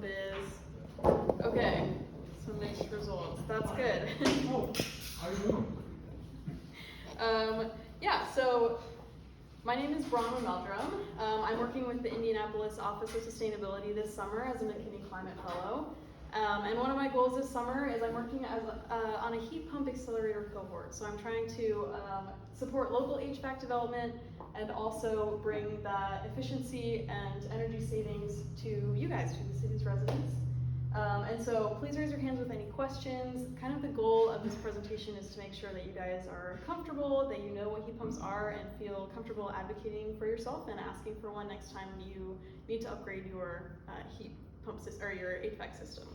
pump is. Okay, some mixed results. That's good. Oh, how are you doing? Yeah, so my name is Bronwyn Meldrum. I'm working with the Indianapolis Office of Sustainability this summer as a McKinney Climate Fellow. And one of my goals this summer is I'm working as on a heat pump accelerator cohort. So I'm trying to support local HVAC development and also bring that efficiency and energy savings to you guys, to the city's residents. And so please raise your hands with any questions. Kind of the goal of this presentation is to make sure that you guys are comfortable, that you know what heat pumps are, and feel comfortable advocating for yourself and asking for one next time you need to upgrade your heat pump system or your HVAC system.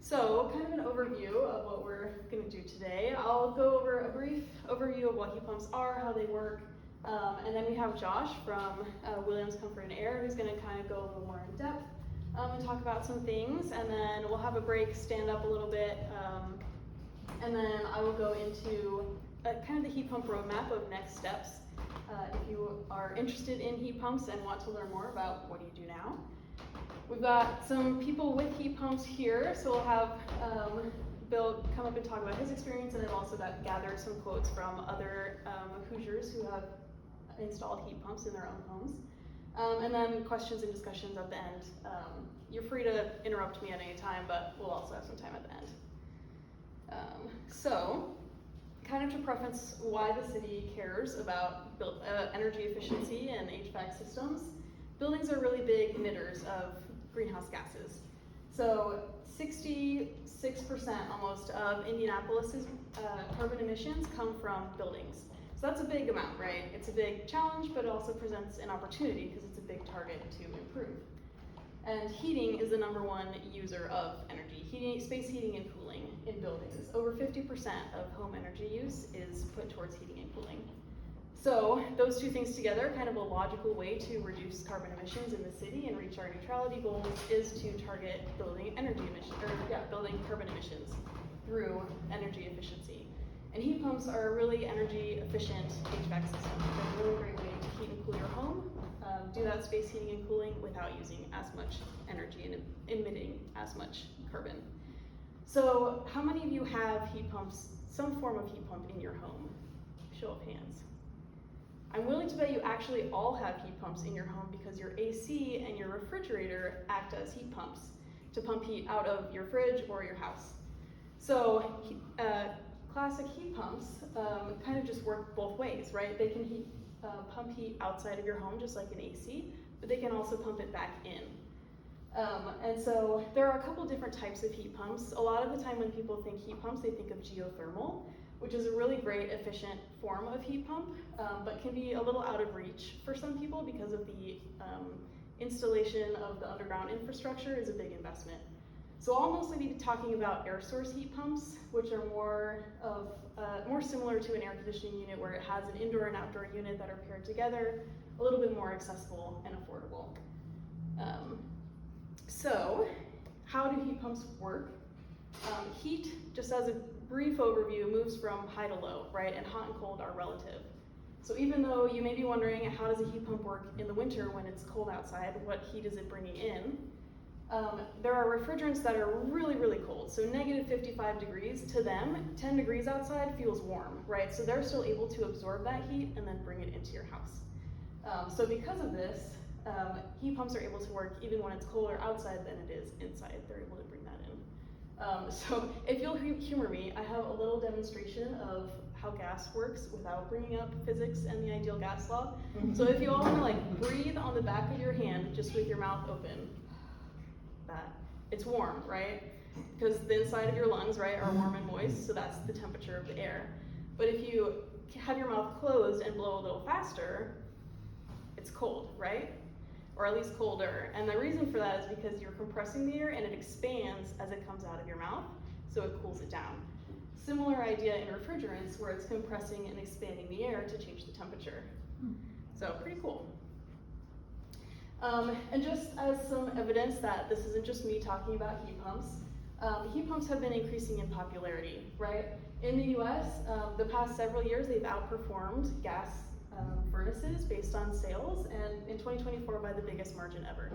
So kind of an overview of what we're going to do today. I'll go over a brief overview of what heat pumps are, how they work, and then we have Josh from Williams Comfort and Air who's going to kind of go a little more in depth and talk about some things, and then we'll have a break, stand up a little bit, and then I will go into kind of the heat pump roadmap of next steps. If you are interested in heat pumps and want to learn more about what do you do now. We've got some people with heat pumps here, so we'll have Bill come up and talk about his experience, and I've also gathered some quotes from other Hoosiers who have installed heat pumps in their own homes. And then questions and discussions at the end. You're free to interrupt me at any time, but we'll also have some time at the end. So, kind of to preface why the city cares about energy efficiency and HVAC systems, buildings are really big emitters of greenhouse gases. So 66% almost of Indianapolis's carbon emissions come from buildings. So that's a big amount, right? It's a big challenge, but it also presents an opportunity because it's a big target to improve. And heating is the #1 user of energy. Space heating and cooling in buildings. Over 50% of home energy use is put towards heating and cooling. So those two things together, kind of a logical way to reduce carbon emissions in the city and reach our neutrality goals is to target building building carbon emissions through energy efficiency. And heat pumps are a really energy efficient HVAC system. They're a really great way to heat and cool your home, do that space heating and cooling without using as much energy and emitting as much carbon. So how many of you have heat pumps, some form of heat pump in your home? Show of hands. I'm willing to bet you actually all have heat pumps in your home because your AC and your refrigerator act as heat pumps to pump heat out of your fridge or your house. So classic heat pumps kind of just work both ways, right? They can pump heat outside of your home just like an AC, but they can also pump it back in. And so there are a couple different types of heat pumps. A lot of the time when people think heat pumps, they think of geothermal, which is a really great, efficient form of heat pump, but can be a little out of reach for some people because of the installation of the underground infrastructure is a big investment. So I'll mostly be talking about air source heat pumps, which are more similar to an air conditioning unit where it has an indoor and outdoor unit that are paired together, a little bit more accessible and affordable. So how do heat pumps work? Heat, just as a brief overview, moves from high to low, right? And hot and cold are relative. So even though you may be wondering how does a heat pump work in the winter when it's cold outside, what heat is it bringing in? There are refrigerants that are really, really cold. So negative 55 degrees to them, 10 degrees outside feels warm, right? So they're still able to absorb that heat and then bring it into your house. So because of this, heat pumps are able to work even when it's colder outside than it is inside. They're able to bring that in. So if you'll humor me, I have a little demonstration of how gas works without bringing up physics and the ideal gas law. So if you all want to breathe on the back of your hand just with your mouth open, it's warm, right? Because the inside of your lungs, right, are warm and moist, so that's the temperature of the air. But if you have your mouth closed and blow a little faster, it's cold, right? Or at least colder. And the reason for that is because you're compressing the air and it expands as it comes out of your mouth, so it cools it down. Similar idea in refrigerants where it's compressing and expanding the air to change the temperature. So pretty cool. And just as some evidence that this isn't just me talking about heat pumps have been increasing in popularity, right? In the US, the past several years, they've outperformed gas furnaces based on sales, and in 2024 by the biggest margin ever.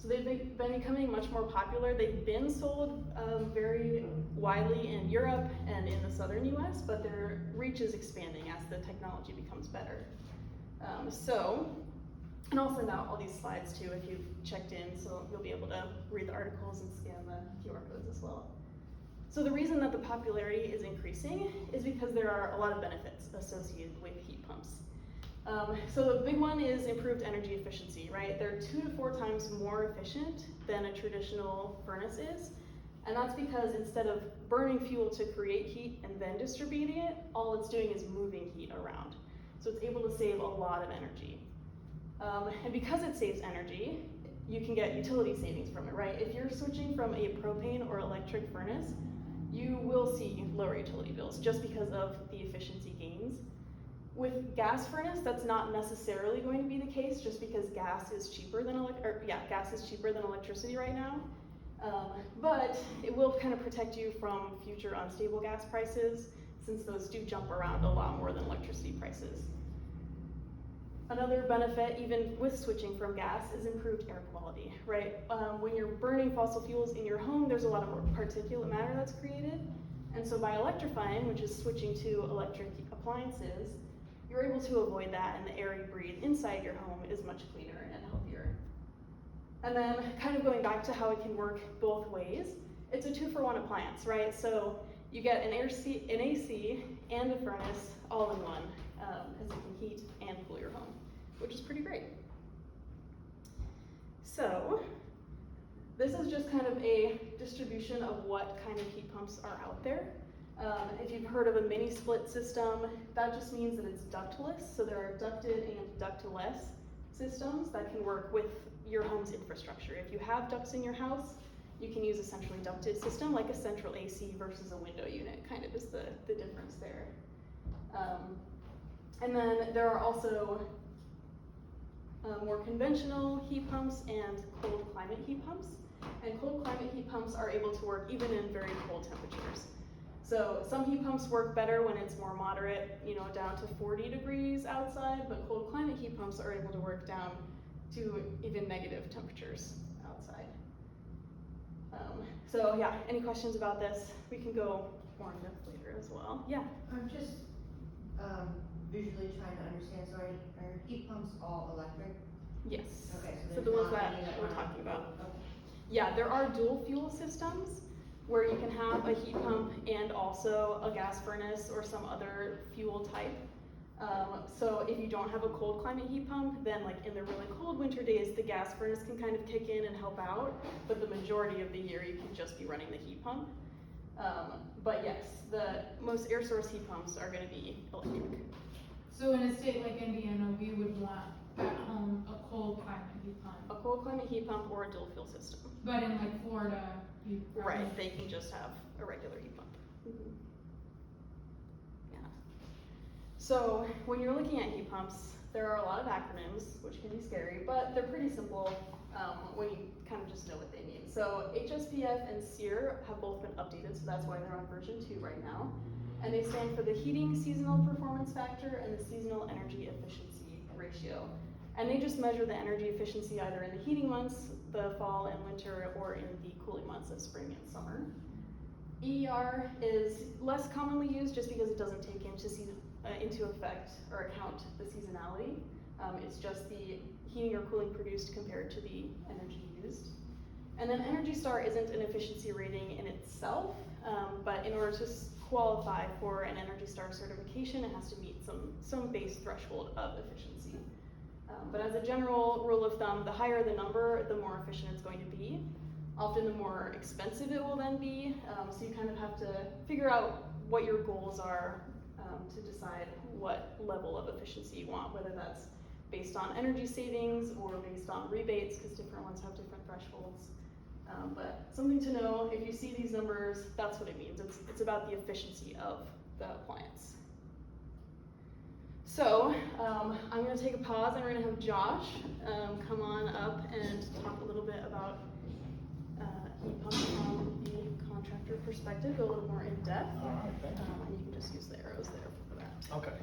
So they've been becoming much more popular. They've been sold very widely in Europe and in the southern US, but their reach is expanding as the technology becomes better. And I'll send out all these slides too if you've checked in, so you'll be able to read the articles and scan the QR codes as well. So the reason that the popularity is increasing is because there are a lot of benefits associated with heat pumps. So the big one is improved energy efficiency, right? They're 2 to 4 times more efficient than a traditional furnace is. And that's because instead of burning fuel to create heat and then distributing it, all it's doing is moving heat around. So it's able to save a lot of energy. And because it saves energy, you can get utility savings from it, right? If you're switching from a propane or electric furnace, you will see lower utility bills just because of the efficiency gains. With gas furnace, that's not necessarily going to be the case, just because gas is cheaper than electricity right now. But it will kind of protect you from future unstable gas prices, since those do jump around a lot more than electricity prices. Another benefit, even with switching from gas, is improved air quality, right? When you're burning fossil fuels in your home, there's a lot of particulate matter that's created. And so by electrifying, which is switching to electric appliances, you're able to avoid that, and the air you breathe inside your home is much cleaner and healthier. And then kind of going back to how it can work both ways, it's a 2-for-1 appliance, right? So you get an AC and a furnace all in one, because it can heat and cool your home, which is pretty great. So this is just kind of a distribution of what kind of heat pumps are out there. If you've heard of a mini split system, that just means that it's ductless. So there are ducted and ductless systems that can work with your home's infrastructure. If you have ducts in your house, you can use a centrally ducted system like a central AC versus a window unit, kind of is the difference there. And then there are also more conventional heat pumps and cold climate heat pumps. And cold climate heat pumps are able to work even in very cold temperatures. So some heat pumps work better when it's more moderate, down to 40 degrees outside, but cold climate heat pumps are able to work down to even negative temperatures outside. So yeah, any questions about this? We can go more in depth later as well. Yeah? I'm just visually trying to understand, so are heat pumps all electric? Yes. Okay, so the ones that we're talking about. Okay. Yeah, there are dual fuel systems where you can have a heat pump and also a gas furnace or some other fuel type. So if you don't have a cold climate heat pump, then like in the really cold winter days, the gas furnace can kind of kick in and help out, but the majority of the year you can just be running the heat pump. But yes, the most air source heat pumps are going to be electric. So in a state like Indiana, we would want at home a cold climate heat pump. A cold climate heat pump or a dual fuel system. But in like Florida, you right, they can just have a regular heat pump. Mm-hmm. Yeah. So when you're looking at heat pumps, there are a lot of acronyms, which can be scary, but they're pretty simple when you kind of just know what they mean. So HSPF and SEER have both been updated, so that's why they're on version 2 right now. And they stand for the Heating Seasonal Performance Factor and the Seasonal Energy Efficiency Ratio. And they just measure the energy efficiency either in the heating months, the fall and winter, or in the cooling months of spring and summer. EER is less commonly used just because it doesn't take into effect or account the seasonality. It's just the heating or cooling produced compared to the energy used. And then Energy Star isn't an efficiency rating in itself, but in order to qualify for an Energy Star certification, it has to meet some base threshold of efficiency. But as a general rule of thumb, the higher the number, the more efficient it's going to be. Often the more expensive it will then be, so you kind of have to figure out what your goals are to decide what level of efficiency you want, whether that's based on energy savings or based on rebates, because different ones have different thresholds. But something to know, if you see these numbers, that's what it means. It's about the efficiency of the appliance. So I'm going to take a pause and we're going to have Josh come on up and talk a little bit about heat pumps from the contractor perspective, go a little more in depth. All right, thank you. And you can just use the arrows there for that. Okay.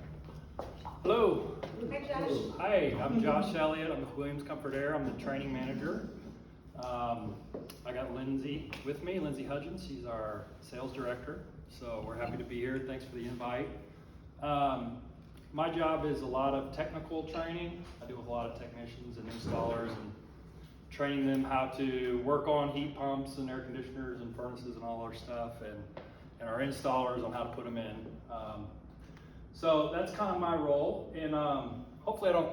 Hello. Hi, Josh. Hi, I'm Josh Elliott. I'm with Williams Comfort Air. I'm the training manager. I got Lindsay with me, Lindsay Hudgens. She's our sales director. So we're happy to be here. Thanks for the invite. My job is a lot of technical training. I deal with a lot of technicians and installers and training them how to work on heat pumps and air conditioners and furnaces and all our stuff, and our installers on how to put them in. So that's kind of my role, and hopefully I don't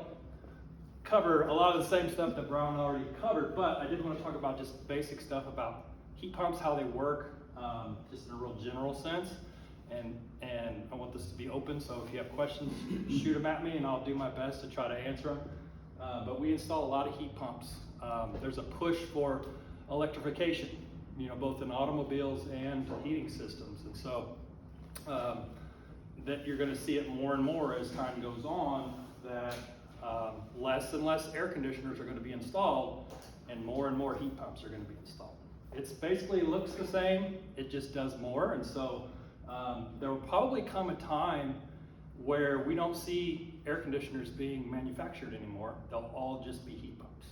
cover a lot of the same stuff that Brown already covered, but I did want to talk about just basic stuff about heat pumps, how they work, just in a real general sense, and I want this to be open, so if you have questions, shoot them at me and I'll do my best to try to answer them. But we install a lot of heat pumps. There's a push for electrification, both in automobiles and heating systems, and so that you're going to see it more and more as time goes on, that less and less air conditioners are going to be installed and more heat pumps are going to be installed. It's basically looks the same, it just does more, and so there will probably come a time where we don't see air conditioners being manufactured anymore. They'll all just be heat pumps.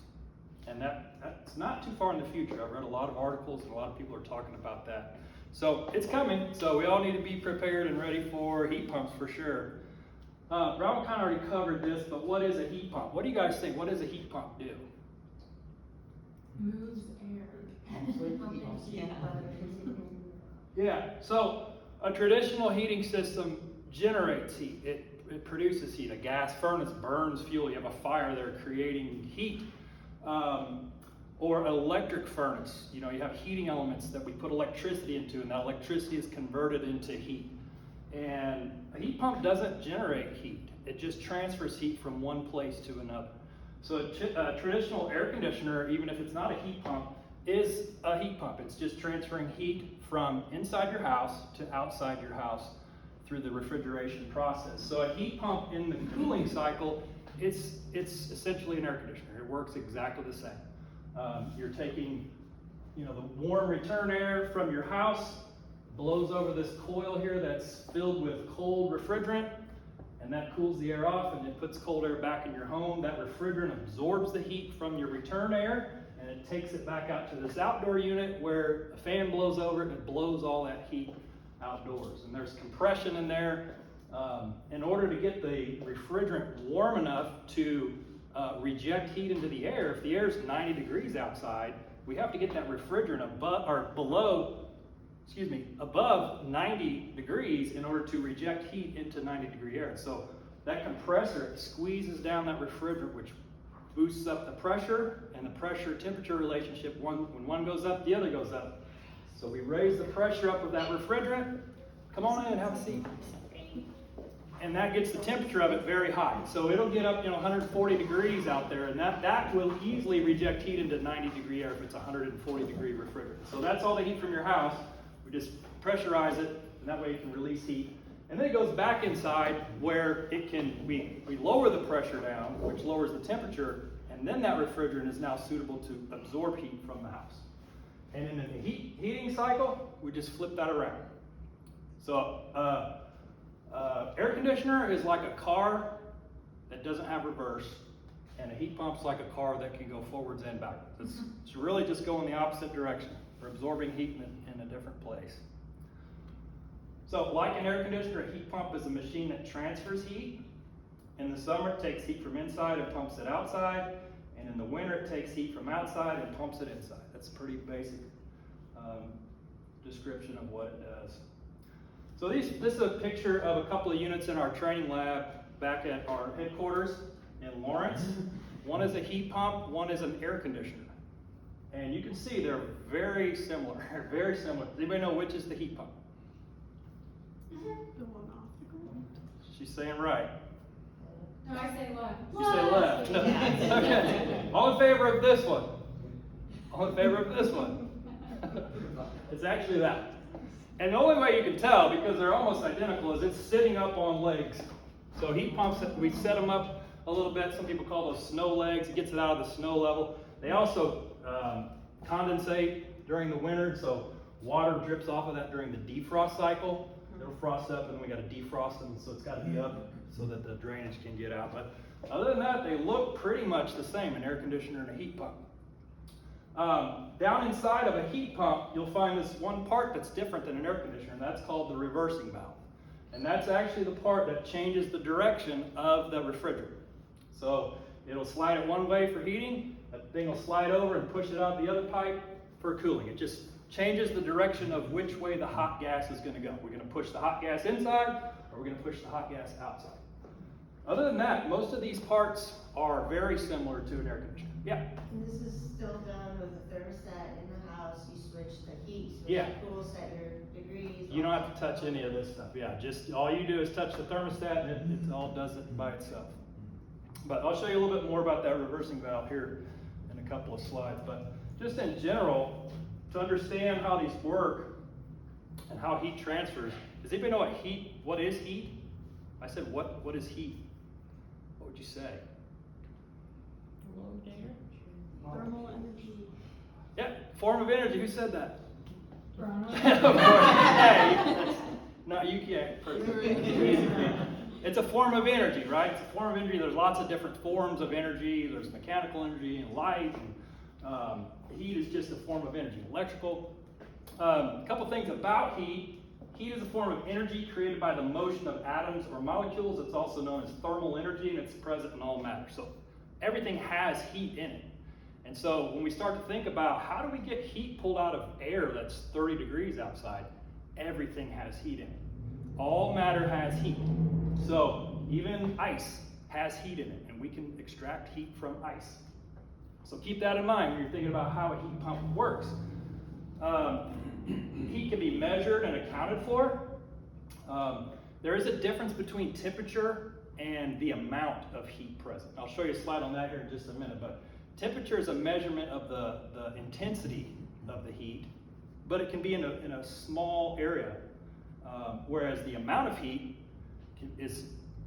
And that's not too far in the future. I've read a lot of articles and a lot of people are talking about that. So it's coming, so we all need to be prepared and ready for heat pumps for sure. Brown kind of already covered this, but what is a heat pump? What do you guys think? What does a heat pump do? Moves air. Yeah, so a traditional heating system generates heat. It produces heat. A gas furnace burns fuel. You have a fire there creating heat. Or an electric furnace. You have heating elements that we put electricity into, and that electricity is converted into heat. And a heat pump doesn't generate heat. It just transfers heat from one place to another. So a traditional air conditioner, even if it's not a heat pump, is a heat pump. It's just transferring heat from inside your house to outside your house through the refrigeration process. So a heat pump in the cooling cycle, it's essentially an air conditioner. It works exactly the same. You're taking, the warm return air from your house, blows over this coil here that's filled with cold refrigerant, and that cools the air off and it puts cold air back in your home. That refrigerant absorbs the heat from your return air and it takes it back out to this outdoor unit where a fan blows over it and it blows all that heat outdoors. And there's compression in there. In order to get the refrigerant warm enough to reject heat into the air, if the air is 90 degrees outside, we have to get that refrigerant above 90 degrees in order to reject heat into 90-degree air. So that compressor squeezes down that refrigerant, which boosts up the pressure, and the pressure-temperature relationship, when one goes up, the other goes up. So we raise the pressure up of that refrigerant. Come on in and have a seat. And that gets the temperature of it very high. So it'll get up, 140 degrees out there, and that will easily reject heat into 90-degree air if it's 140-degree refrigerant. So that's all the heat from your house. We just pressurize it, and that way you can release heat. And then it goes back inside where we lower the pressure down, which lowers the temperature, and then that refrigerant is now suitable to absorb heat from the house. And in the heating cycle, we just flip that around. So air conditioner is like a car that doesn't have reverse, and a heat pump's like a car that can go forwards and backwards. It's really just going the opposite direction. We're absorbing heat in a different place. So like an air conditioner, a heat pump is a machine that transfers heat. In the summer, it takes heat from inside and pumps it outside. And in the winter, it takes heat from outside and pumps it inside. That's a pretty basic description of what it does. So this is a picture of a couple of units in our training lab back at our headquarters in Lawrence. One is a heat pump, one is an air conditioner. And you can see they're very similar, very similar. Does anybody know which is the heat pump? The one off the ground. She's saying right. No, I say left. You say left. Okay. All in favor of this one? All in favor of this one? It's actually that. And the only way you can tell, because they're almost identical, is it's sitting up on legs. So heat pumps, we set them up a little bit. Some people call those snow legs. It gets it out of the snow level. They also condensate during the winter, so water drips off of that during the defrost cycle. It'll frost up, and then we got to defrost them, so it's got to be up so that the drainage can get out. But other than that, they look pretty much the same, an air conditioner and a heat pump. Down inside of a heat pump, you'll find this one part that's different than an air conditioner, and that's called the reversing valve. And that's actually the part that changes the direction of the refrigerant. So it'll slide it one way for heating, that thing will slide over and push it out the other pipe for cooling. It just changes the direction of which way the hot gas is going to go. We're going to push the hot gas inside, or we're going to push the hot gas outside. Other than that, most of these parts are very similar to an air conditioner. Yeah? And this is still done with a thermostat in the house, you switch the heat, switch Yeah. the cool, set your degrees. You don't have to touch any of this stuff. Yeah, just all you do is touch the thermostat and it all does it by itself. But I'll show you a little bit more about that reversing valve here in a couple of slides. But just in general, to understand how these work and how heat transfers, does anybody know what is heat? I said, what is heat? What would you say? Thermal energy. Yeah, form of energy. Who said that? Bronwyn. Of course. Hey, no, you can't. It's a form of energy, right? It's a form of energy. There's lots of different forms of energy. There's mechanical energy and light. And, heat is just a form of energy. Electrical. A couple things about heat. Heat is a form of energy created by the motion of atoms or molecules. It's also known as thermal energy, and it's present in all matter. So everything has heat in it. And so when we start to think about how do we get heat pulled out of air that's 30 degrees outside, everything has heat in it. All matter has heat. So even ice has heat in it, and we can extract heat from ice. So keep that in mind when you're thinking about how a heat pump works. Heat can be measured and accounted for. There is a difference between temperature and the amount of heat present. I'll show you a slide on that here in just a minute, but temperature is a measurement of the intensity of the heat, but it can be in a small area, whereas the amount of heat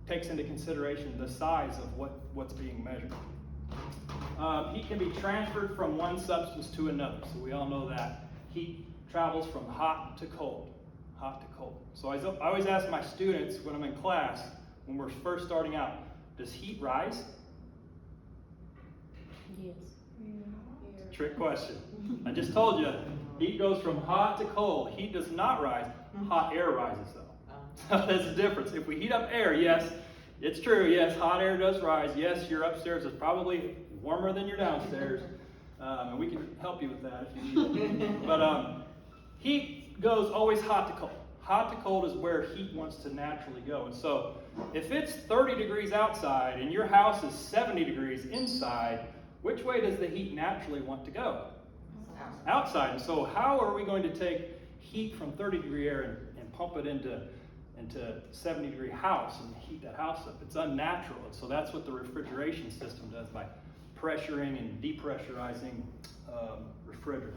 takes into consideration the size of what's being measured. Heat can be transferred from one substance to another, so we all know that. Heat travels from hot to cold, hot to cold. So I always ask my students when I'm in class, when we're first starting out, does heat rise? Yes. Trick question. I just told you, heat goes from hot to cold. Heat does not rise. Hot air rises though. So there's a difference. If we heat up air, yes, it's true. Yes, hot air does rise. Yes, your upstairs is probably warmer than your downstairs. And we can help you with that if you need it. But heat goes always hot to cold. Hot to cold is where heat wants to naturally go. And so if it's 30 degrees outside and your house is 70 degrees inside, which way does the heat naturally want to go? Outside. And so how are we going to take heat from 30 degree air and pump it into 70 degree house and heat that house up? It's unnatural. And so that's what the refrigeration system does by pressuring and depressurizing refrigerant.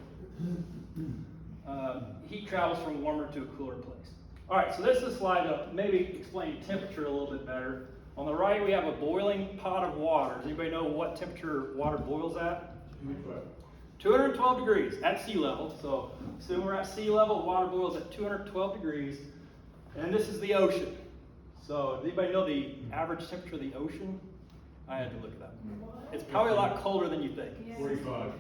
Heat travels from warmer to a cooler place. All right, so this is a slide to maybe explain temperature a little bit better. On the right, we have a boiling pot of water. Does anybody know what temperature water boils at? 212 degrees at sea level. So assume we're at sea level, water boils at 212 degrees. And this is the ocean. So does anybody know the average temperature of the ocean? I had to look it up. It's probably a lot colder than you think. 45.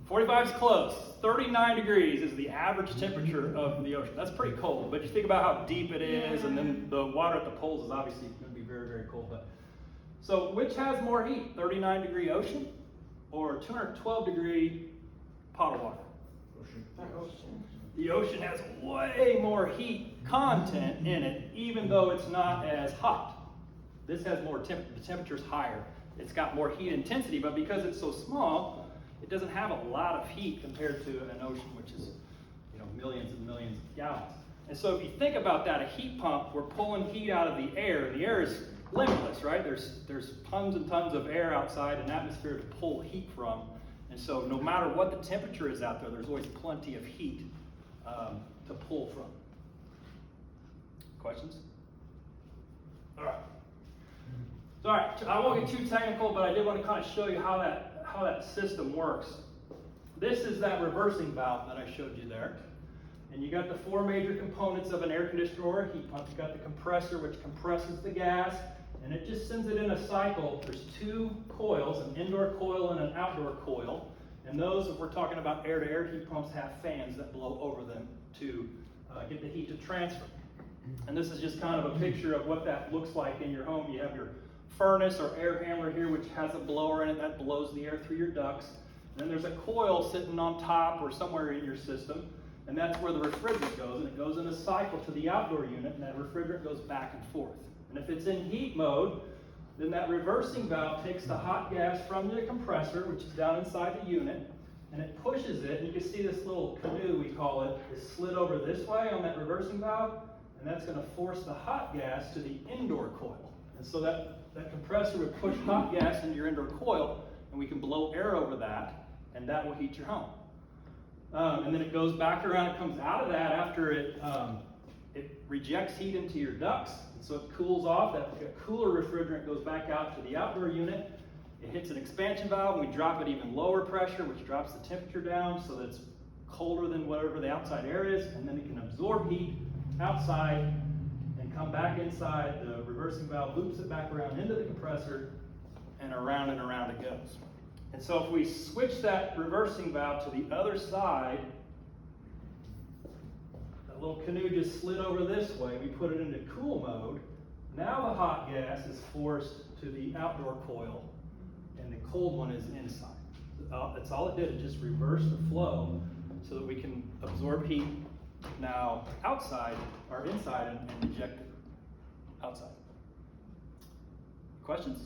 45 is close. 39 degrees is the average temperature of the ocean. That's pretty cold, but you think about how deep it is, and then the water at the poles is obviously going to be very, very cold. But so which has more heat, 39 degree ocean or 212 degree pot of water? Ocean. The ocean has way more heat content in it, even though it's not as hot. This has more the temperature's higher. It's got more heat intensity, but because it's so small, it doesn't have a lot of heat compared to an ocean, which is, millions and millions of gallons. And so if you think about that, a heat pump, we're pulling heat out of the air. The air is limitless, right? There's tons and tons of air outside, an atmosphere to pull heat from. And so no matter what the temperature is out there, there's always plenty of heat to pull from. Questions? All right. So, all right, I won't get too technical, but I did want to kind of show you how that system works. This is that reversing valve that I showed you there. And you got the four major components of an air conditioner or a heat pump. You got the compressor, which compresses the gas, and it just sends it in a cycle. There's two coils, an indoor coil and an outdoor coil. And those, if we're talking about air-to-air heat pumps, have fans that blow over them to get the heat to transfer. And this is just kind of a picture of what that looks like in your home. You have your furnace or air handler here, which has a blower in it that blows the air through your ducts. And then there's a coil sitting on top or somewhere in your system, and that's where the refrigerant goes, and it goes in a cycle to the outdoor unit, and that refrigerant goes back and forth. And if it's in heat mode, then that reversing valve takes the hot gas from the compressor, which is down inside the unit, and it pushes it, and you can see this little canoe, we call it, is slid over this way on that reversing valve, and that's going to force the hot gas to the indoor coil. And so that compressor would push hot gas into your indoor coil, and we can blow air over that, and that will heat your home. And then it goes back around, it comes out of that after it rejects heat into your ducts, and so it cools off. That cooler refrigerant goes back out to the outdoor unit. It hits an expansion valve, and we drop it even lower pressure, which drops the temperature down so that it's colder than whatever the outside air is, and then it can absorb heat outside and come back inside. The reversing valve loops it back around into the compressor, and around it goes. And so if we switch that reversing valve to the other side, that little canoe just slid over this way, we put it into cool mode. Now the hot gas is forced to the outdoor coil, and the cold one is inside. That's all it did, it just reversed the flow so that we can absorb heat now outside or inside and eject it outside. Questions?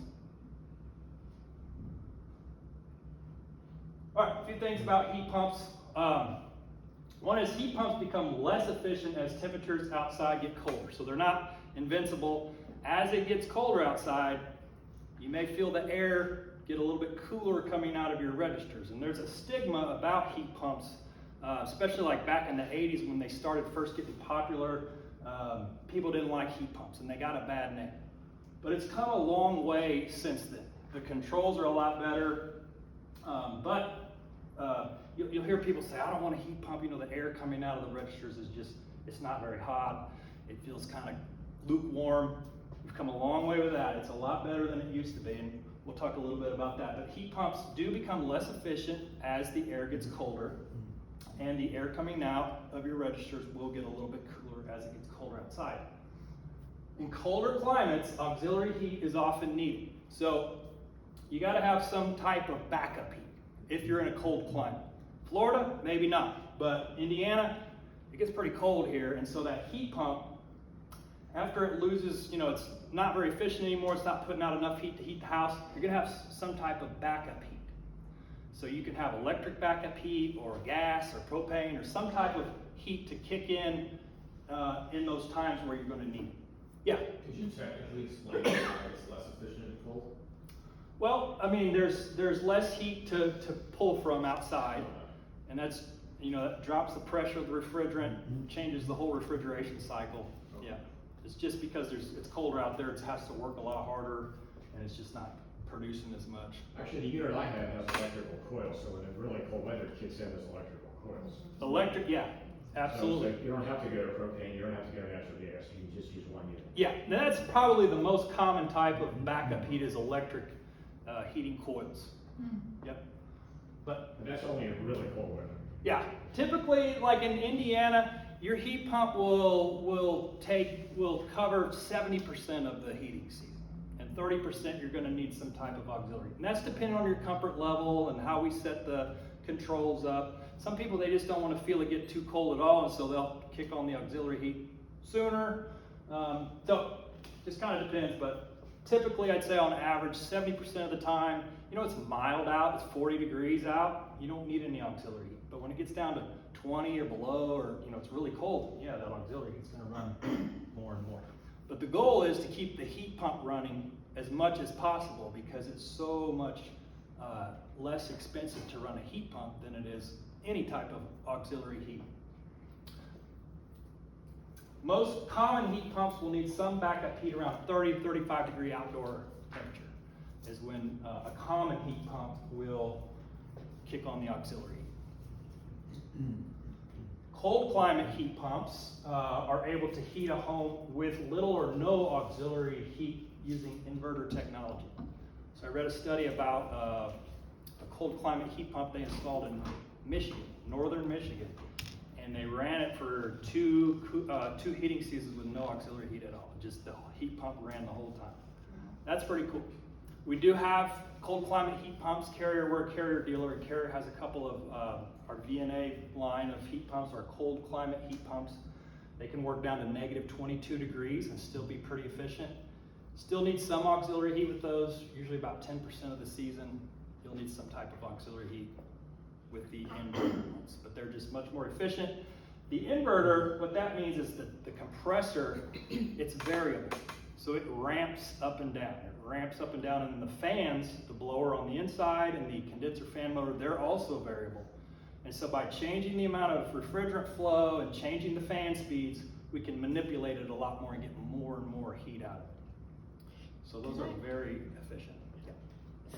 All right, a few things about heat pumps. One is heat pumps become less efficient as temperatures outside get colder. So they're not invincible. As it gets colder outside, you may feel the air get a little bit cooler coming out of your registers. And there's a stigma about heat pumps, especially like back in the 80s when they started first getting popular. People didn't like heat pumps and they got a bad name. But it's come a long way since then. The controls are a lot better, you'll hear people say, I don't want a heat pump. You know, the air coming out of the registers is just, it's not very hot. It feels kind of lukewarm. We've come a long way with that. It's a lot better than it used to be, and we'll talk a little bit about that. But heat pumps do become less efficient as the air gets colder, and the air coming out of your registers will get a little bit cooler as it gets colder outside. In colder climates, auxiliary heat is often needed. So you got to have some type of backup heat if you're in a cold climate. Florida, maybe not, but Indiana, it gets pretty cold here, and so that heat pump, after it loses, it's not very efficient anymore, it's not putting out enough heat to heat the house, you're going to have some type of backup heat. So you can have electric backup heat or gas or propane or some type of heat to kick in those times where you're going to need it. Yeah? Could you technically explain why it's less efficient in cold? Well, I mean, there's less heat to pull from outside, and that's, that drops the pressure of the refrigerant, changes the whole refrigeration cycle. Okay. Yeah, it's just because it's colder out there, it has to work a lot harder, and it's just not producing as much. Actually, the unit I have has electrical coils, so when it's really cold weather, it kicks in as electrical coils. Electric, yeah, absolutely. So you don't have to go to propane, you don't have to go to natural gas, you can just use one unit. Yeah, that's probably the most common type of backup heat is electric heating coils. Yep. But And that's only in really cold weather. yeah, typically, like in Indiana, your heat pump will cover 70% of the heating season, and 30% you're going to need some type of auxiliary. And that's depending on your comfort level and how we set the controls up. Some people, they just don't want to feel it get too cold at all, and so they'll kick on the auxiliary heat sooner. So just kind of depends, but typically I'd say on average 70% of the time, it's mild out, it's 40 degrees out, you don't need any auxiliary heat. But when it gets down to 20 or below, or it's really cold, yeah, that auxiliary heat's going to run more and more. But the goal is to keep the heat pump running as much as possible because it's so much less expensive to run a heat pump than it is any type of auxiliary heat. Most common heat pumps will need some backup heat around 30-35 degree outdoor temperature is when a common heat pump will kick on the auxiliary heat. Cold climate heat pumps are able to heat a home with little or no auxiliary heat using inverter technology. So I read a study about a cold climate heat pump they installed in Michigan, northern Michigan. And they ran it for two heating seasons with no auxiliary heat at all. Just the heat pump ran the whole time. That's pretty cool. We do have cold climate heat pumps. Carrier, we're a Carrier dealer, and Carrier has a couple of our VNA line of heat pumps, our cold climate heat pumps. They can work down to negative 22 degrees and still be pretty efficient. Still need some auxiliary heat with those. Usually about 10% of the season, you'll need some type of auxiliary heat with the inverter ones, but they're just much more efficient. The inverter, what that means is that the compressor, it's variable. So it ramps up and down. It ramps up and down, and the fans, the blower on the inside and the condenser fan motor, they're also variable. And so by changing the amount of refrigerant flow and changing the fan speeds, we can manipulate it a lot more and get more and more heat out of it. So those are very efficient. Yeah.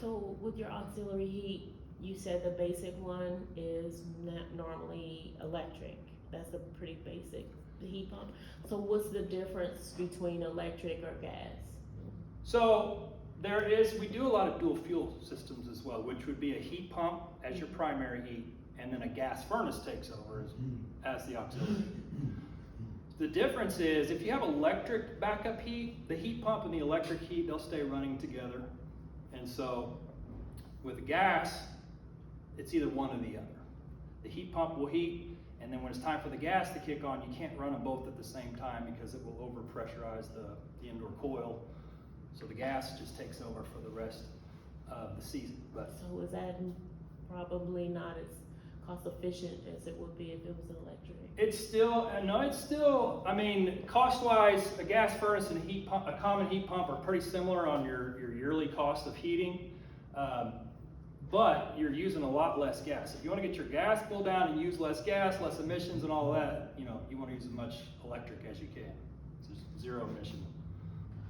So with your auxiliary heat, you said the basic one is not normally electric. That's a pretty basic heat pump. So what's the difference between electric or gas? So we do a lot of dual fuel systems as well, which would be a heat pump as your primary heat, and then a gas furnace takes over as the auxiliary. The difference is if you have electric backup heat, the heat pump and the electric heat, they'll stay running together. And so with gas, it's either one or the other. The heat pump will heat, and then when it's time for the gas to kick on, you can't run them both at the same time because it will overpressurize the indoor coil. So the gas just takes over for the rest of the season. But So is that probably not as cost efficient as it would be if it was electric? I mean, cost-wise, a gas furnace and a common heat pump are pretty similar on your yearly cost of heating. But you're using a lot less gas. If you want to get your gas bill down and use less gas, less emissions and all that, you want to use as much electric as you can. So zero emission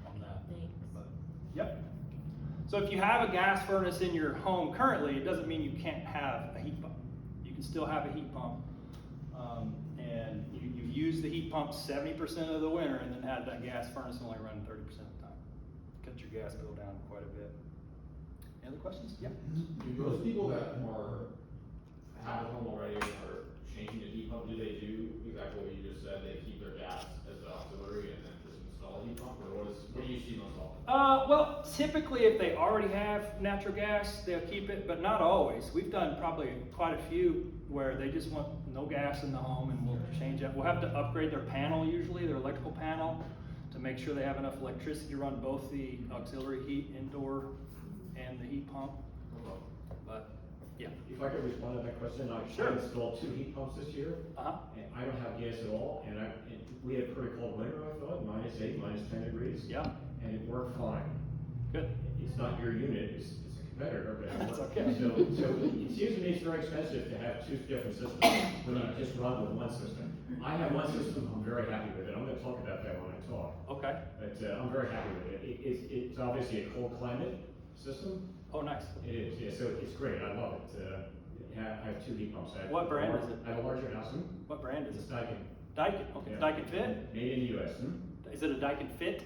on that. Thanks. But, yep. So if you have a gas furnace in your home currently, it doesn't mean you can't have a heat pump. You can still have a heat pump. And you use the heat pump 70% of the winter and then have that gas furnace only running 30% of the time. Cut your gas bill down quite a bit. Any other questions? Yeah. Do most people that have a home already and are changing the heat pump, do they do exactly what you just said? They keep their gas as the auxiliary and then just install a heat pump, or what do you see most often? Well, typically if they already have natural gas, they'll keep it, but not always. We've done probably quite a few where they just want no gas in the home, and we'll change that. We'll have to upgrade their panel usually, their electrical panel, to make sure they have enough electricity to run both the auxiliary heat indoor and the heat pump. But yeah. If I could respond to that question, I Sure. installed 2 heat pumps this year, and I don't have gas at all, and we had a pretty cold winter, I thought, -8, -10 degrees. Yeah. And it worked fine. Good. It's not your unit, it's a competitor, but it That's worked. okay. So it seems to me it's very expensive to have 2 different systems when you just run with one system. I have one system, I'm very happy with it. I'm gonna talk about that when I talk. Okay. But I'm very happy with it. It's obviously a cold climate system. Oh, nice. It is, yeah, so it's great, I love it. I have 2 heat pumps. What brand is it? I have a larger house. What brand is It's it? Daikin. Daikin. Okay. Yeah. Daikin Fit? Made in the US. Is it a Daikin Fit?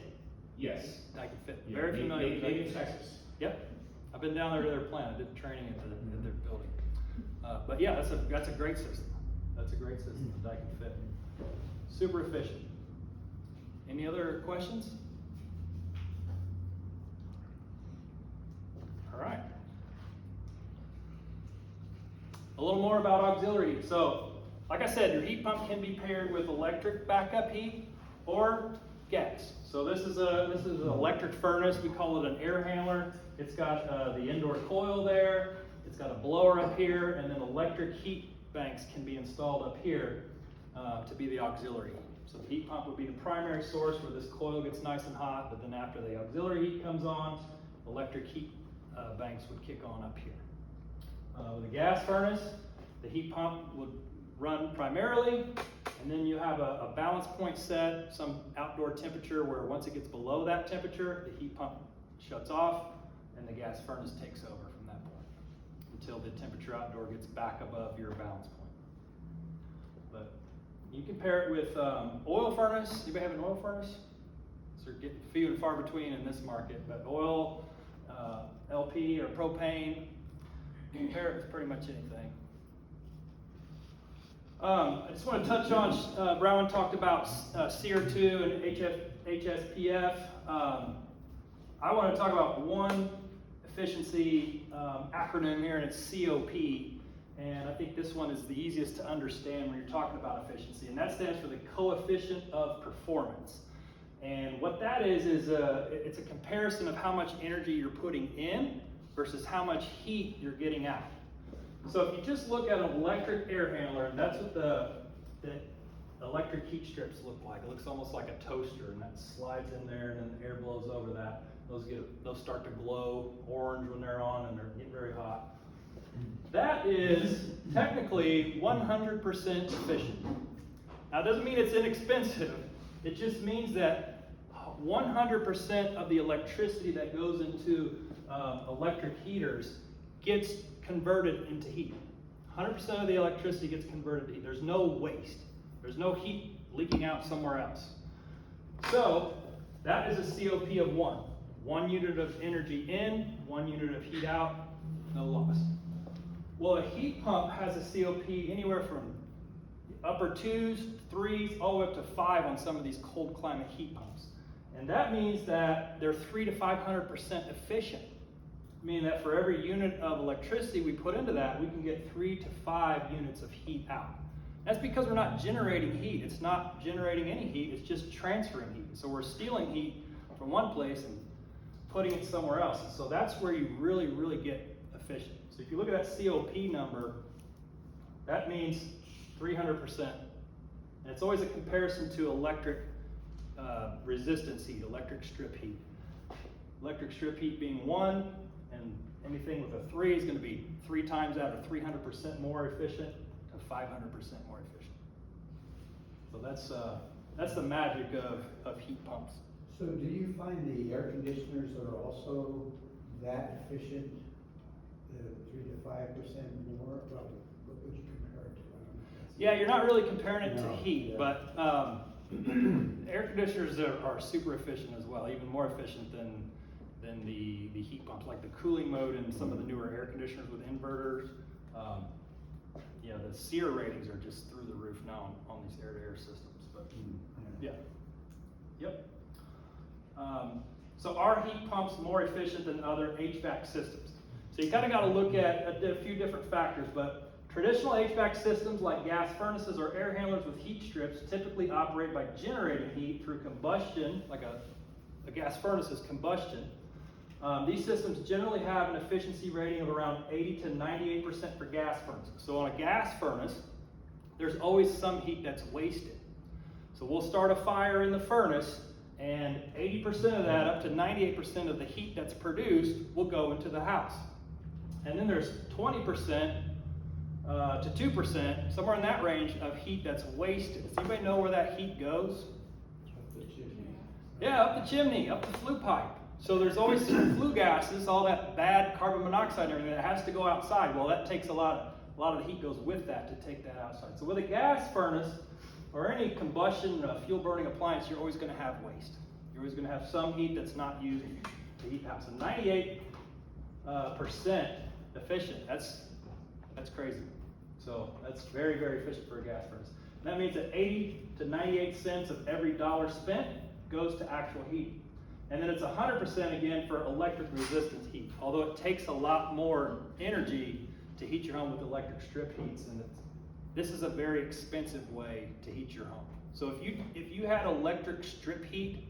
Yes. Daikin Fit. Yeah, Very familiar with Made Daikin. in Texas. Yep. I've been down there to their plant. I did training at their building. But yeah, that's a great system. That's a great system, the Daikin Fit. Super efficient. Any other questions? All right. A little more about auxiliary heat. So, like I said, your heat pump can be paired with electric backup heat or gas. So this is an electric furnace. We call it an air handler. It's got the indoor coil there. It's got a blower up here, and then electric heat banks can be installed up here to be the auxiliary heat. So the heat pump would be the primary source where this coil gets nice and hot, but then after the auxiliary heat comes on, electric heat banks would kick on up here. With a gas furnace, the heat pump would run primarily, and then you have a balance point set, some outdoor temperature where once it gets below that temperature, the heat pump shuts off and the gas furnace takes over from that point until the temperature outdoor gets back above your balance point. But you can pair it with oil furnace. Anybody have an oil furnace? So they're getting few and far between in this market, but oil, LP or propane, compare it with pretty much anything. I just want to touch on, Bronwyn talked about CO2 and HSPF. I want to talk about one efficiency acronym here, and it's COP. And I think this one is the easiest to understand when you're talking about efficiency, and that stands for the coefficient of performance. And what that is it's a comparison of how much energy you're putting in versus how much heat you're getting out. So if you just look at an electric air handler, and that's what the electric heat strips look like. It looks almost like a toaster, and that slides in there, and then the air blows over that. Those start to glow orange when they're on, and they're getting very hot. That is technically 100% efficient. Now, it doesn't mean it's inexpensive. It just means that 100% of the electricity that goes into electric heaters gets converted into heat. 100% of the electricity gets converted to heat. There's no waste. There's no heat leaking out somewhere else. So that is a COP of 1. 1 unit of energy in, 1 unit of heat out, no loss. Well, a heat pump has a COP anywhere from upper 2s, 3s, all the way up to 5 on some of these cold climate heat pumps. And that means that they're 300 to 500% efficient. Meaning that for every unit of electricity we put into that, we can get 3 to 5 units of heat out. That's because we're not generating heat. It's not generating any heat, it's just transferring heat. So we're stealing heat from one place and putting it somewhere else. So that's where you really, really get efficient. So if you look at that COP number, that means 300%. And it's always a comparison to electric resistance heat, electric strip heat. Electric strip heat being 1, and anything with a 3 is going to be 3 times out of 300% more efficient to 500% more efficient. So that's the magic of heat pumps. So do you find the air conditioners are also that efficient, 3 to 5% more? Well, what would you compare it to? I don't know. Yeah, you're not really comparing it to No, heat, yeah. but air conditioners are super efficient as well, even more efficient than the heat pumps, like the cooling mode in some of the newer air conditioners with inverters. Yeah, the SEER ratings are just through the roof now on these air-to-air systems. But yeah, yep. So are heat pumps more efficient than other HVAC systems? So you kind of got to look at a few different factors, but traditional HVAC systems like gas furnaces or air handlers with heat strips typically operate by generating heat through combustion, like a gas furnace is combustion. These systems generally have an efficiency rating of around 80 to 98% for gas furnaces. So on a gas furnace, there's always some heat that's wasted. So we'll start a fire in the furnace, and 80% of that, up to 98% of the heat that's produced will go into the house. And then there's 20% to 2%, somewhere in that range, of heat that's wasted. Does anybody know where that heat goes? Up the chimney. Yeah, up the chimney, up the flue pipe. So there's always some flue gases, all that bad carbon monoxide and everything that has to go outside. Well, that takes a lot of the heat goes with that to take that outside. So with a gas furnace or any combustion fuel burning appliance, you're always going to have waste. You're always going to have some heat that's not used to heat the house. And 98% efficient. That's crazy. So that's very, very efficient for a gas furnace. And that means that 80 to 98 cents of every dollar spent goes to actual heat. And then it's 100% again for electric resistance heat. Although it takes a lot more energy to heat your home with electric strip heats, and this is a very expensive way to heat your home. So if you had electric strip heat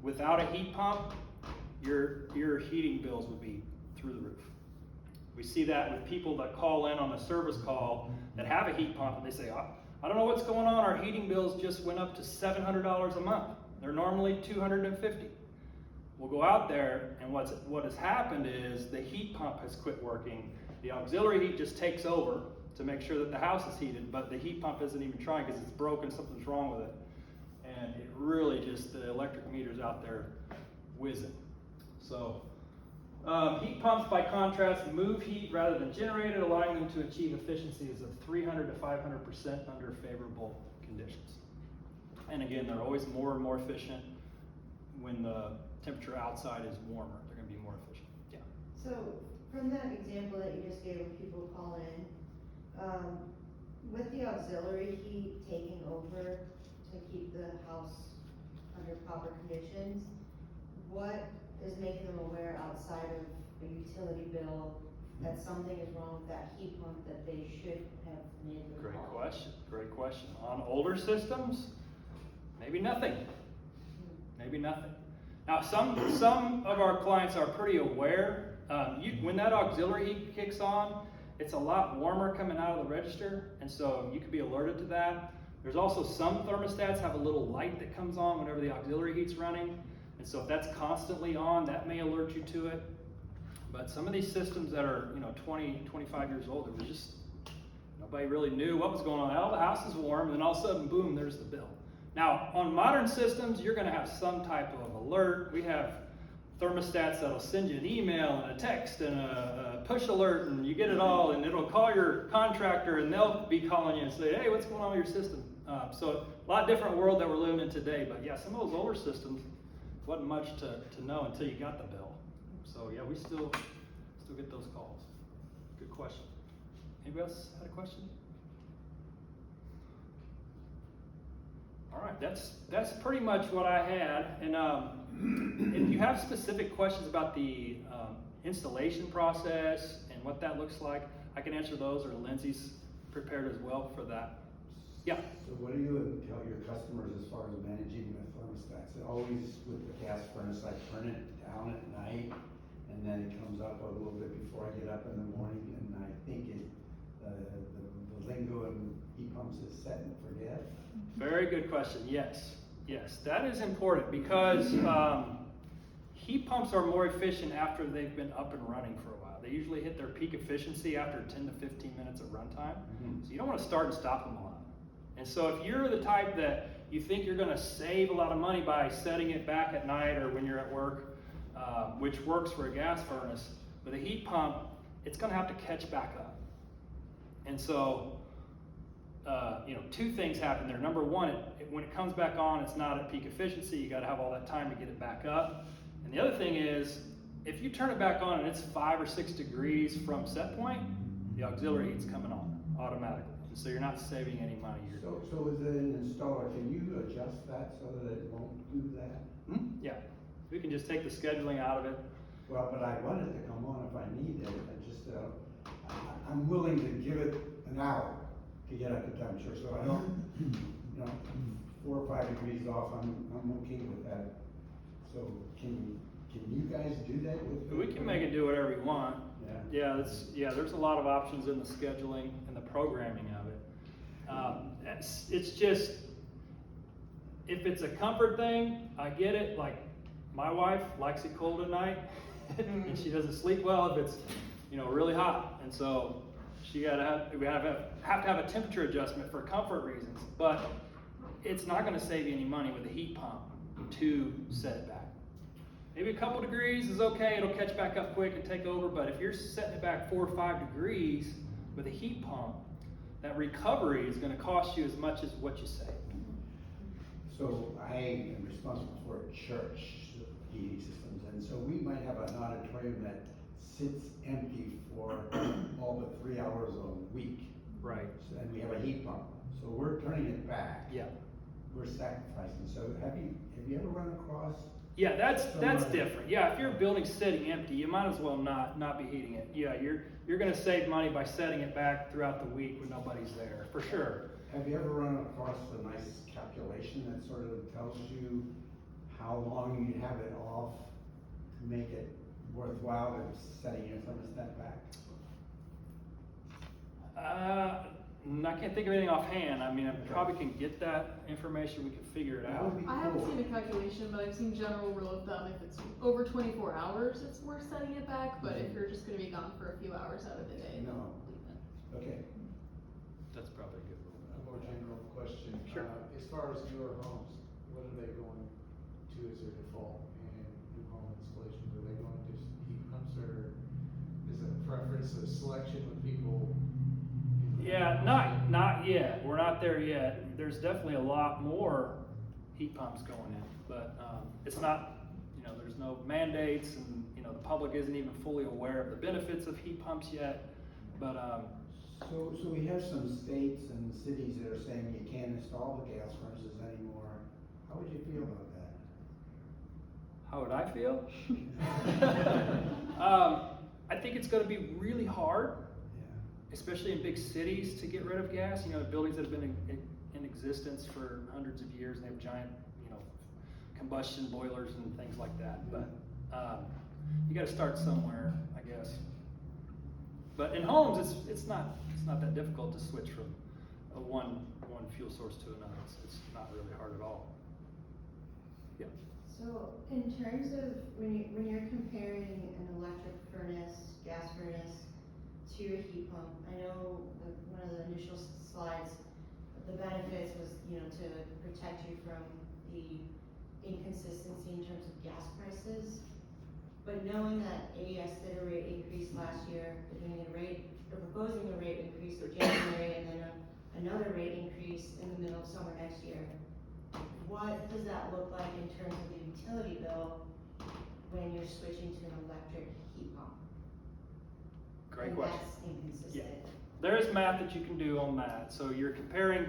without a heat pump, your heating bills would be through the roof. We see that with people that call in on a service call that have a heat pump, and they say, I don't know what's going on, our heating bills just went up to $700 a month. They're normally $250. We'll go out there, and what has happened is the heat pump has quit working. The auxiliary heat just takes over to make sure that the house is heated, but the heat pump isn't even trying because it's broken, something's wrong with it. And it really just, the electric meter's out there whizzing. So, heat pumps, by contrast, move heat rather than generate it, allowing them to achieve efficiencies of 300 to 500% under favorable conditions. And again, they're always more and more efficient when the temperature outside is warmer. They're going to be more efficient. Yeah. So From that example that you just gave when people call in, with the auxiliary heat taking over to keep the house under proper conditions, what is making them aware outside of a utility bill that something is wrong with that heat pump that they should have made the Great call? question, great question. On older systems, maybe nothing, maybe nothing. Now, some of our clients are pretty aware. When that auxiliary heat kicks on, it's a lot warmer coming out of the register, and so you could be alerted to that. There's also some thermostats have a little light that comes on whenever the auxiliary heat's running, and so if that's constantly on, that may alert you to it. But some of these systems that are 20, 25 years old, it was just, nobody really knew what was going on. Oh, the house is warm, and then all of a sudden, boom, there's the bill. Now, on modern systems, you're gonna have some type of alert. We have thermostats that'll send you an email and a text and a push alert, and you get it all, and it'll call your contractor, and they'll be calling you and say, hey, what's going on with your system? So a lot different world that we're living in today, but yeah, some of those older systems wasn't much to know until you got the bill. So yeah, we still get those calls. Good question. Anybody else had a question? All right, that's pretty much what I had. And if you have specific questions about the installation process and what that looks like, I can answer those, or Lindsay's prepared as well for that. Yeah. So what do you tell your customers as far as managing the thermostats? Always with the gas furnace, I turn it down at night, and then it comes up a little bit before I get up in the morning, and I think the lingo in heat pumps is set and forget. Very good question. Yes, that is important because heat pumps are more efficient after they've been up and running for a while. They usually hit their peak efficiency after 10 to 15 minutes of runtime. Mm-hmm. So you don't want to start and stop them a lot. And so if you're the type that you think you're going to save a lot of money by setting it back at night or when you're at work, which works for a gas furnace, with a heat pump, it's going to have to catch back up. And so two things happen there. Number one, when it comes back on, it's not at peak efficiency. You got to have all that time to get it back up. And the other thing is, if you turn it back on and it's 5 or 6 degrees from set point, the auxiliary heat's coming on automatically. And so you're not saving any money. So as an installer, can you adjust that so that it won't do that? Yeah, we can just take the scheduling out of it. Well, but I want it to come on if I need it. I'm willing to give it an hour to get up to temperature, so I don't, 4 or 5 degrees off, I'm okay with that. So can you guys do that with? We can make it do whatever you want. Yeah. There's a lot of options in the scheduling and the programming of it. It's just, if it's a comfort thing, I get it. Like, my wife likes it cold at night, and she doesn't sleep well if it's, really hot. And so we have to have a temperature adjustment for comfort reasons. But it's not going to save you any money with a heat pump to set it back. Maybe a couple degrees is okay. It'll catch back up quick and take over. But if you're setting it back 4 or 5 degrees with a heat pump, that recovery is going to cost you as much as what you save. So I am responsible for a church heating systems, and so we might have an auditorium that sits empty for all but 3 hours a week. Right. And we have a heat pump, so we're turning it back. Yeah. We're sacrificing. So have you ever run across? Yeah, that's different. Yeah, if your building's sitting empty, you might as well not be heating it. Yeah, you're going to save money by setting it back throughout the week when nobody's there, for sure. Have you ever run across a nice calculation that sort of tells you how long you have it off to make it worthwhile of setting your thermostat back? I can't think of anything offhand. I mean, I probably can get that information. We can figure it That out. would be I haven't cool. seen a calculation, but I've seen general rule of thumb. If it's over 24 hours, it's worth setting it back. But if you're just going to be gone for a few hours out of the day, No. leave it. Okay. That's probably a good rule. A more general question. Sure. As far as newer homes, what are they going to as their default in new home installations? Are they going to heat pumps, or is it a preference, a selection of people? Yeah, not yet. We're not there yet. There's definitely a lot more heat pumps going in, but it's not you know, there's no mandates, and, you know, the public isn't even fully aware of the benefits of heat pumps yet, but, So we have some states and cities that are saying you can't install the gas furnaces anymore. How would you feel about that? how would I feel? I think it's gonna be really hard, Yeah. especially in big cities, to get rid of gas. You know, buildings that have been in existence for hundreds of years, and they have giant, you know, combustion boilers and things like that. But you got to start somewhere, I guess. But in homes, it's not that difficult to switch from one fuel source to another. It's not really hard at all. Yeah. So in terms of when you're comparing an electric furnace, gas furnace to a heat pump, I know one of the initial slides, the benefits was, you know, to protect you from the inconsistency in terms of gas prices. But knowing that AES did a rate increase last year, proposing a rate increase in January, and then another rate increase in the middle of summer next year, what does that look like in terms of the utility bill when you're switching to an electric heat pump? Great And question. that's inconsistent. There is math that you can do on that. So you're comparing,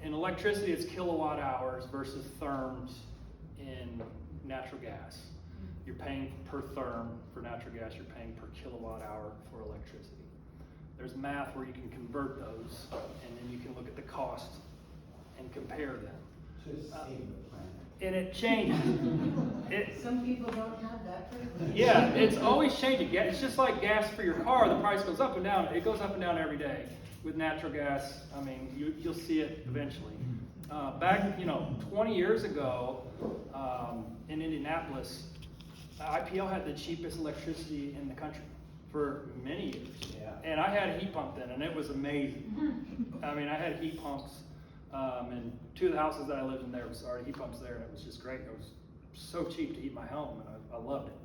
in electricity, it's kilowatt hours versus therms in natural gas. You're paying per therm for natural gas, you're paying per kilowatt hour for electricity. There's math where you can convert those, and then you can look at the cost and compare them. Just save the planet. And it changes. Some people don't have that privilege. Yeah, it's always changing. It's just like gas for your car. The price goes up and down. It goes up and down every day. With natural gas, I mean, you'll see it eventually. Back, 20 years ago, in Indianapolis, IPL had the cheapest electricity in the country for many years. Yeah. And I had a heat pump then, and it was amazing. I mean, I had heat pumps, and two of the houses that I lived in there was already heat pumps there, and it was just great. It was so cheap to heat my home, and I loved it.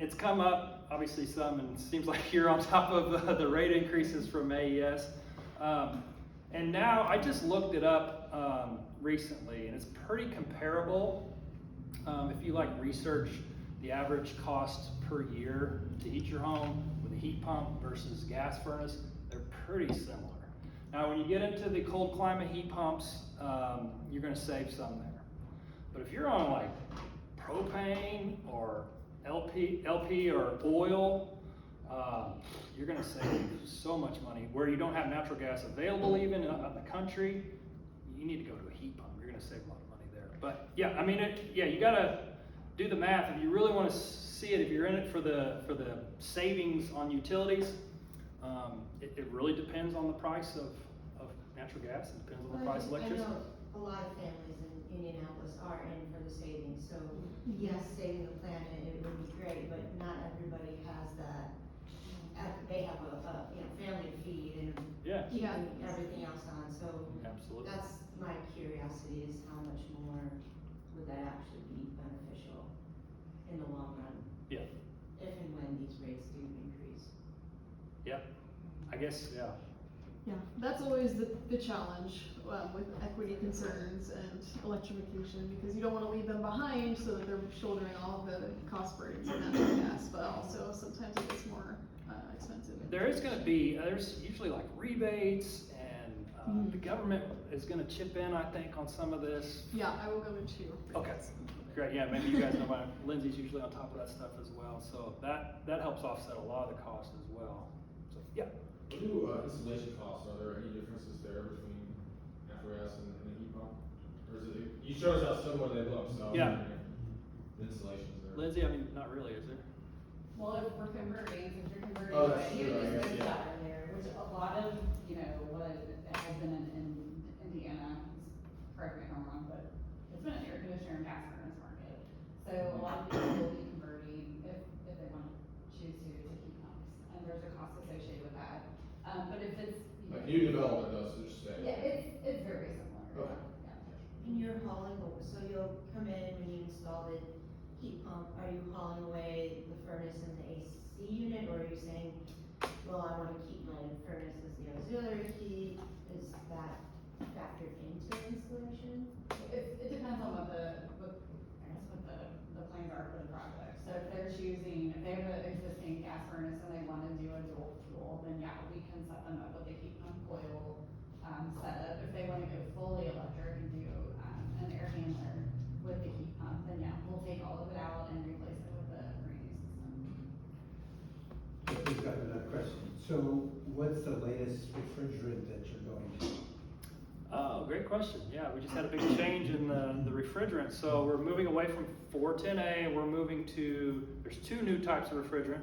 It's come up, obviously some, and it seems like you're on top of the rate increases from AES. And now, I just looked it up recently, and it's pretty comparable. If you like research the average cost per year to heat your home with a heat pump versus gas furnace, they're pretty similar. Now, when you get into the cold climate heat pumps, you're going to save some there. But if you're on like propane or LP or oil, you're going to save so much money. Where you don't have natural gas available even in the country, you need to go to a heat pump. You're going to save a lot of money there. But yeah, I mean, you got to do the math. If you really want to see it, if you're in it for the savings on utilities, it really depends on the price of natural gas. It depends on the price of electricity. I know a lot of families in Indianapolis are in for the savings, so yes, saving the planet, it would be great, but not everybody has that. They have a family to feed and Yeah, keeping everything else on, so absolutely. that's my curiosity, is how much more would that actually be beneficial in the long run? Yeah. If and when these rates do increase. Yeah, I guess, yeah. Yeah, that's always the challenge with equity concerns and electrification, because you don't want to leave them behind so that they're shouldering all of the cost burdens of natural gas, but also sometimes it gets more expensive. There's usually like rebates, and the government is going to chip in, I think, on some of this. Yeah, I will go into. Okay, great. Yeah, maybe you guys know about it. Lindsay's usually on top of that stuff as well, so that helps offset a lot of the cost as well. So yeah. What do installation costs, are there any differences there between natural gas and the heat pump? Or is it, you showed us how similar they look, so. Yeah. The installations there. Lindsay, I mean, not really, is there? Well, if we're converting, since you're converting. Oh, that's right, true, I guess, there's yeah. that in there, which a lot of, what has been in Indiana, correct me if I'm wrong, but it's been an air conditioner and gas furnace market. So a lot of people will be converting if they want to choose to heat pumps, and there's a cost associated with that. But if it's, Like new development though, so just say. yeah, it's very similar. Okay. Yeah. And you're hauling, so you'll come in when you install the heat pump, are you hauling away the furnace and the AC unit, or are you saying, well, I wanna keep my furnace as the auxiliary heat? Is that factored into the installation? It depends on what the So what's the latest refrigerant that you're going to? Oh, great question. Yeah, we just had a big change in the refrigerant. So we're moving away from 410A, we're moving to, there's two new types of refrigerant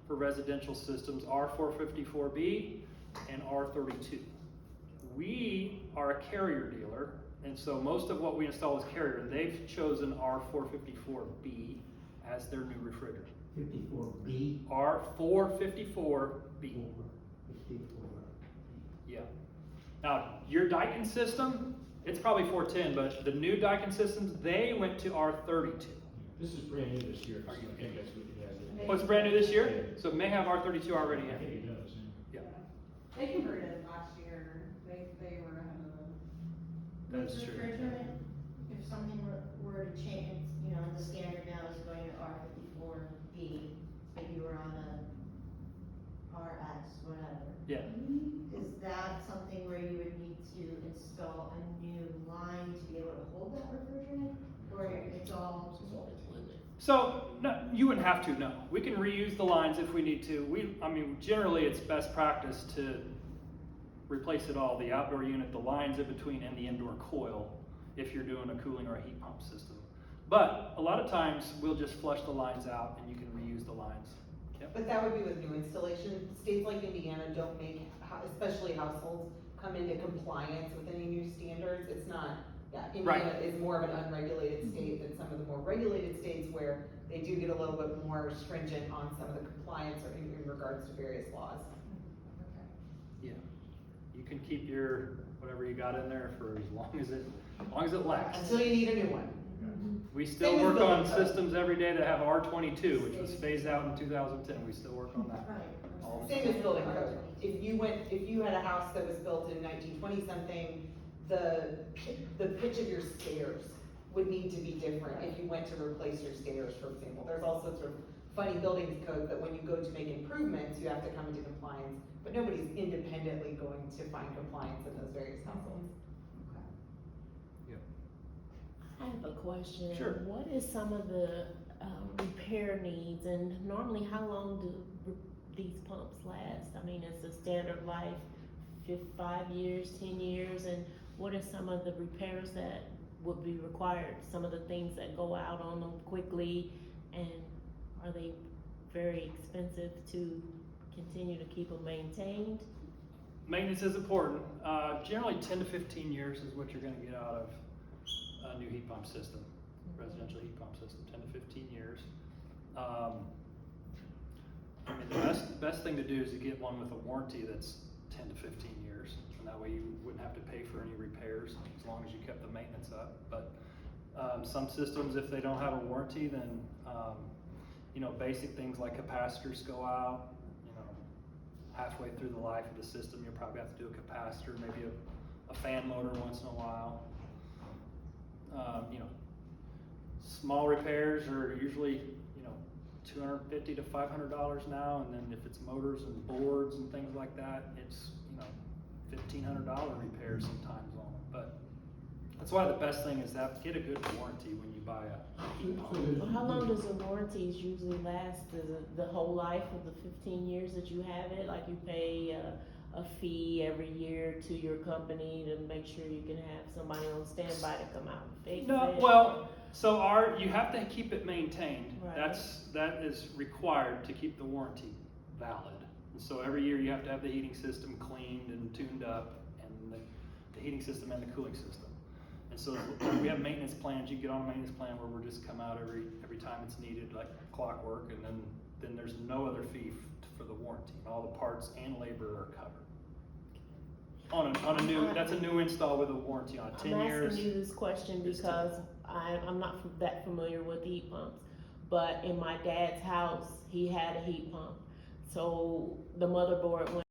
for residential systems, R454B and R32. We are a Carrier dealer, and so most of what we install is Carrier, and they've chosen R454B as their new refrigerant. 54B? R454B. 54. Yeah. Now, your Daikin system, it's probably 410, but the new Daikin systems, they went to R32. This is brand new this year, so I think that's what you guys did. Oh, it's brand new this year? So it may have R32 already I think in. it does, yeah. Yeah, They converted last year, they were ahead of them. that's With true. refrigerant, if something were to change, you know, the standard now is going to R54B, but you were on a RX, whatever. Yeah. Is that something where you would need to install a new line to be able to hold that refrigerant? Or it's all? So, no, you wouldn't have to, no. We can reuse the lines if we need to. Generally it's best practice to replace it all, the outdoor unit, the lines in between, and the indoor coil, if you're doing a cooling or a heat pump system. But a lot of times we'll just flush the lines out and you can reuse the lines. Yep. But that would be with new installation. States like Indiana don't make, especially households, come into compliance with any new standards. It's not, Indiana is more of an unregulated state than some of the more regulated states where they do get a little bit more stringent on some of the compliance or in regards to various laws. Yeah. You can keep your, whatever you got in there for as long as it lasts. Until you need a new one. We still Same as work on building code. systems every day that have R22, which was phased out in 2010. We still work on that. All the Same time. as building code. If you had a house that was built in 1920 something, the pitch of your stairs would need to be different if you went to replace your stairs, for example. There's all sorts of funny buildings code that when you go to make improvements, you have to come into compliance, but nobody's independently going to find compliance in those various households. I have a question. Sure. What is some of the repair needs, and normally how long do these pumps last? I mean, it's a standard life, 5 years, 10 years, and what are some of the repairs that would be required? Some of the things that go out on them quickly, and are they very expensive to continue to keep them maintained? Maintenance is important. Generally 10 to 15 years is what you're gonna get out of a new heat pump system, residential heat pump system, 10 to 15 years. The best thing to do is to get one with a warranty that's 10 to 15 years, and that way you wouldn't have to pay for any repairs as long as you kept the maintenance up. But some systems, if they don't have a warranty, then basic things like capacitors go out. Halfway through the life of the system, you'll probably have to do a capacitor, maybe a fan motor once in a while. Small repairs are usually, $250 to $500 now, and then if it's motors and boards and things like that, it's, $1,500 repairs sometimes on them. But that's why the best thing is to get a good warranty when you buy a heat pump. Well, how long does the warranties usually last? Is it the whole life of the 15 years that you have it? Like you pay a fee every year to your company to make sure you can have somebody on standby to come out and fix it? No, so you have to keep it maintained. Right. That is required to keep the warranty valid. And so every year you have to have the heating system cleaned and tuned up, and the heating system and the cooling system. And so we have maintenance plans. You can get on a maintenance plan where we'll just come out every time it's needed, like clockwork, and then there's no other fee for the warranty. All the parts and labor are covered. On a new, that's a new install with a warranty on 10 years. I'm asking you this question because I'm not that familiar with heat pumps, but in my dad's house, he had a heat pump. So the motherboard went